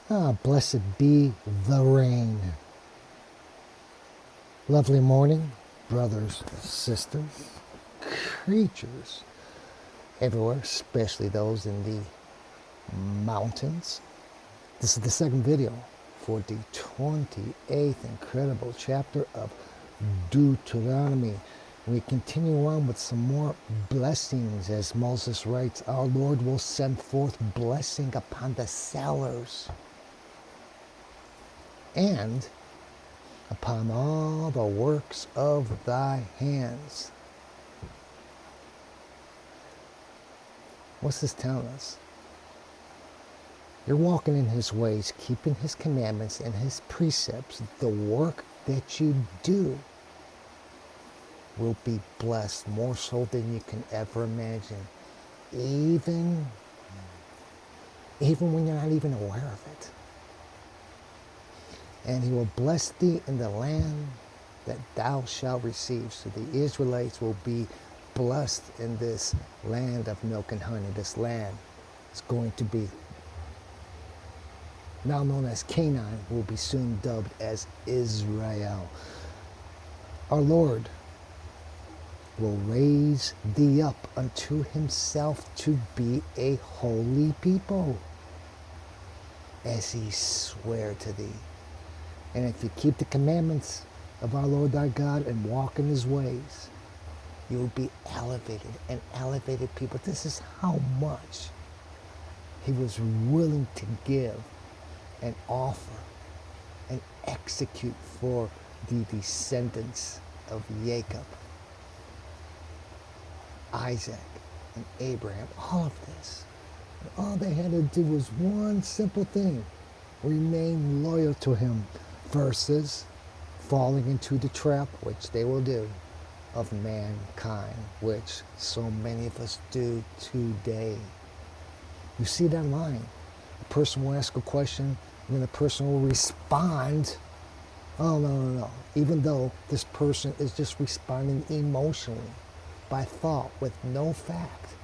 Blessed be the rain. Lovely morning, brothers, sisters, creatures everywhere, especially those in the mountains. This is the second video for the 28th incredible chapter of Deuteronomy. We continue on with some more blessings, as Moses writes, our Lord will send forth blessing upon the sellers and upon all the works of thy hands. What's this telling us? You're walking in his ways, keeping his commandments and his precepts. The work that you do will be blessed more so than you can ever imagine. Even when you're not even aware of it. And he will bless thee in the land that thou shalt receive. So the Israelites will be blessed in this land of milk and honey. This land is going to be now known as Canaan, will be soon dubbed as Israel. Our Lord will raise thee up unto himself to be a holy people, as he sware to thee. And if you keep the commandments of our Lord thy God and walk in his ways, you'll be elevated, and elevated people. This is how much he was willing to give and offer and execute for the descendants of Jacob, Isaac, and Abraham. All of this. And all they had to do was one simple thing: remain loyal to him, versus falling into the trap, which they will do, of mankind, which so many of us do today. You see that line. The person will ask a question, and then the person will respond. Oh, no. Even though this person is just responding emotionally, by thought, with no fact.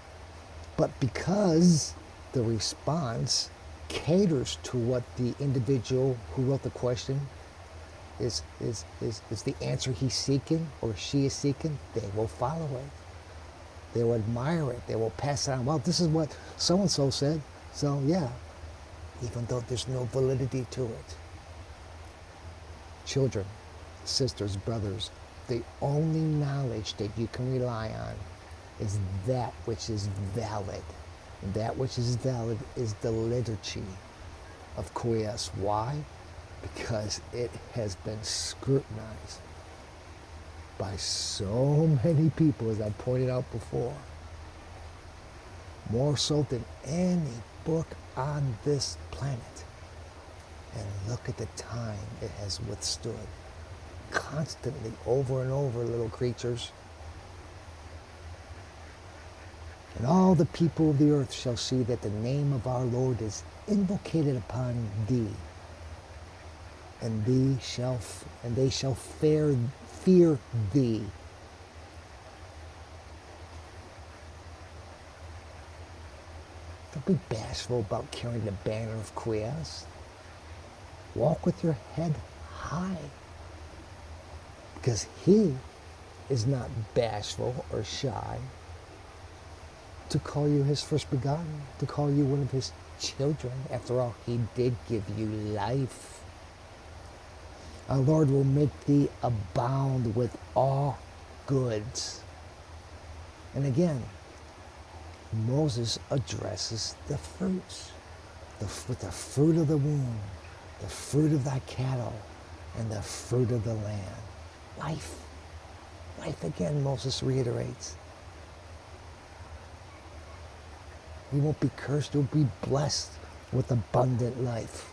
But because the response caters to what the individual who wrote the question is the answer he's seeking or she is seeking, they will follow it. They will admire it. They will pass it on. Well, this is what so-and-so said. So, yeah, even though there's no validity to it. Children, sisters, brothers, the only knowledge that you can rely on is that which is valid. And that which is valid is the liturgy of Quies. Why? Because it has been scrutinized by so many people, as I pointed out before, more so than any book on this planet. And look at the time it has withstood. Constantly, over and over, little creatures. And all the people of the earth shall see that the name of our Lord is invocated upon thee, and they shall fear thee. Don't be bashful about carrying the banner of Quies. Walk with your head high, because he is not bashful or shy to call you his first begotten, to call you one of his children. After all, he did give you life. Our Lord will make thee abound with all goods. And again, Moses addresses the fruits. The fruit of the womb, the fruit of thy cattle, and the fruit of the land. Life. Life again, Moses reiterates. You won't be cursed, you'll be blessed with abundant life.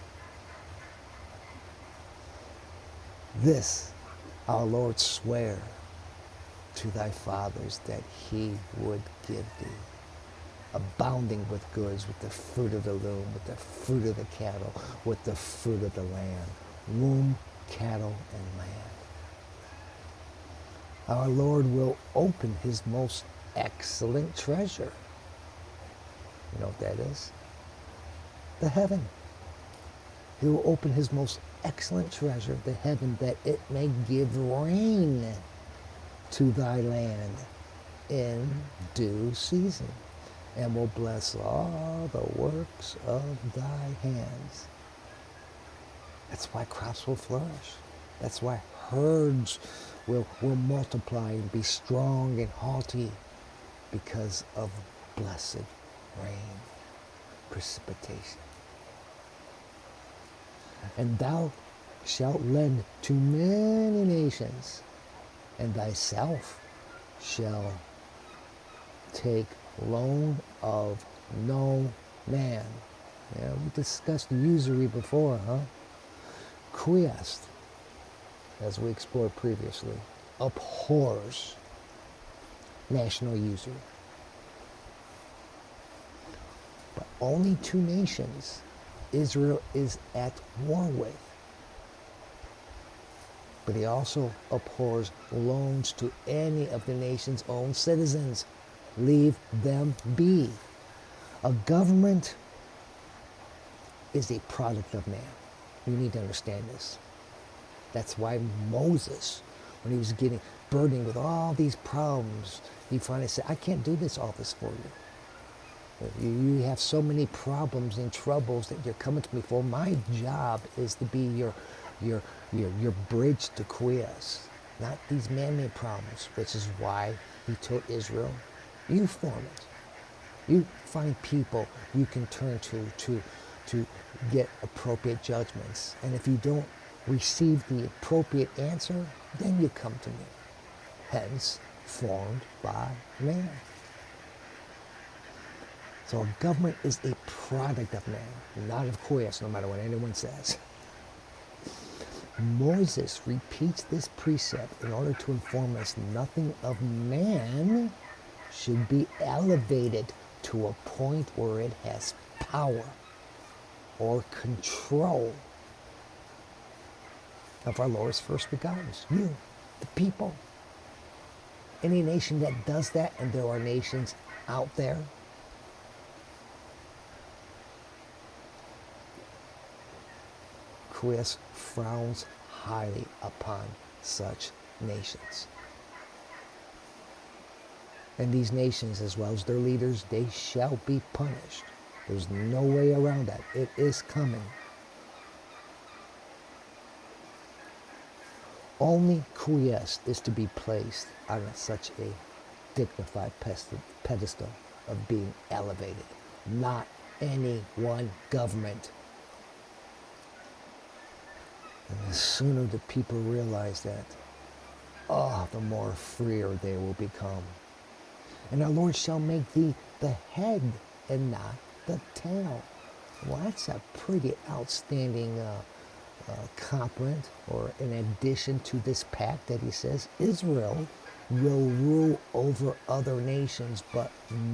This our Lord sware to thy fathers that he would give thee, abounding with goods, with the fruit of the loom, with the fruit of the cattle, with the fruit of the land. Womb, cattle, and land. Our Lord will open his most excellent treasure. You know what that is? The heaven. He will open his most excellent treasure, the heaven, that it may give rain to thy land in due season, and will bless all the works of thy hands. That's why crops will flourish. That's why herds will multiply and be strong and haughty, because of blessed rain, precipitation. And thou shalt lend to many nations, and thyself shall take loan of no man. Yeah, we discussed usury before, huh? Quiest, as we explored previously, abhors national usury. But only two nations Israel is at war with. But he also abhors loans to any of the nation's own citizens. Leave them be. A government is a product of man. You need to understand this. That's why Moses, when he was getting burdened with all these problems, he finally said, I can't do all this for you. You have so many problems and troubles that you're coming to me for. My job is to be your bridge to quiesce, not these man-made problems, which is why he told Israel, you form it. You find people you can turn to get appropriate judgments. And if you don't receive the appropriate answer, then you come to me. Hence, formed by man. So a government is a product of man, not of quiesce, no matter what anyone says. Moses repeats this precept in order to inform us nothing of man should be elevated to a point where it has power or control of our Lord's first begotten, you, the people. Any nation that does that, and there are nations out there, Chris frowns highly upon such nations. And these nations, as well as their leaders, they shall be punished. There's no way around that. It is coming. Only quiesce is to be placed on such a dignified pedestal of being elevated, not any one government. And the sooner the people realize that, the more freer they will become. And our Lord shall make thee the head and not the tail. Well, that's a pretty outstanding compliment, or in addition to this pact that he says, Israel will rule over other nations, but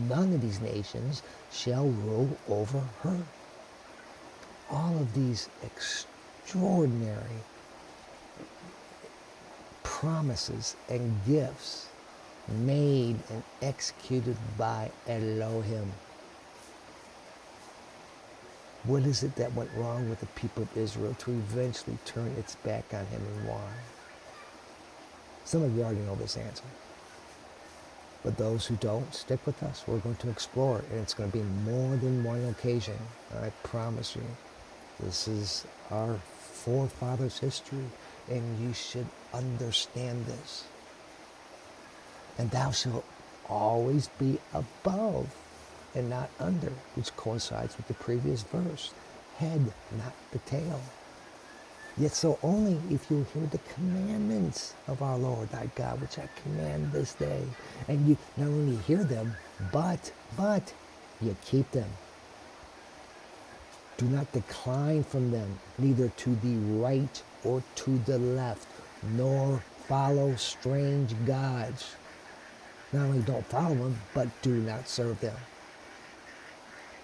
none of these nations shall rule over her. All of these extraordinary promises and gifts made and executed by Elohim. What is it that went wrong with the people of Israel to eventually turn its back on him, and why? Some of you already know this answer. But those who don't, stick with us. We're going to explore it, and it's going to be more than one occasion. I promise you. This is our forefathers' history, and you should understand this. And thou shalt always be above and not under, which coincides with the previous verse. Head, not the tail. Yet so only if you hear the commandments of our Lord thy God, which I command this day. And you not only hear them, but you keep them. Do not decline from them, neither to the right or to the left, nor follow strange gods. Not only don't follow them, but do not serve them.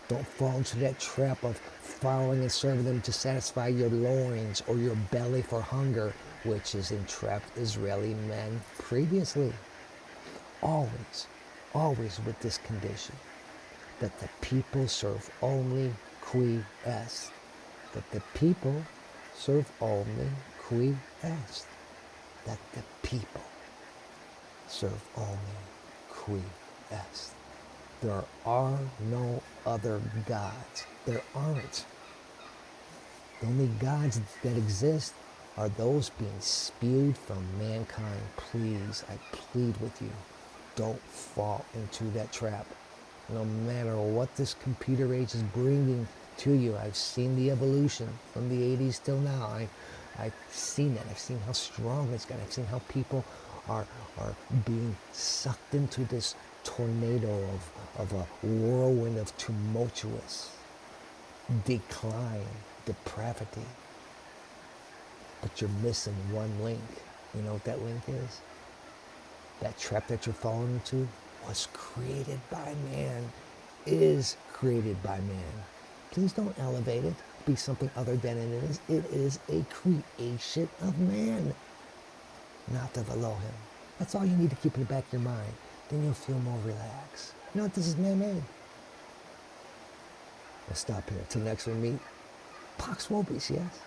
Don't fall into that trap of following and serving them to satisfy your loins or your belly for hunger, which has entrapped Israeli men previously. Always with this condition, that the people serve only quiesce. That the people serve only qui est. That the people serve only qui est. There are no other gods. There aren't. The only gods that exist are those being spewed from mankind. Please, I plead with you, don't fall into that trap. No matter what this computer age is bringing to you, I've seen the evolution from the 80s till now. I've seen it. I've seen how strong it's got. I've seen how people are being sucked into this tornado of a whirlwind of tumultuous decline, depravity. But you're missing one link. You know what that link is? That trap that you're falling into was created by man, is created by man. Please don't elevate it, be something other than it is. It is a creation of man, not of Elohim. That's all you need to keep in the back of your mind. Then you'll feel more relaxed. You know what? This is man-made. Let's stop here. Till next we meet. Pax vobis, yes?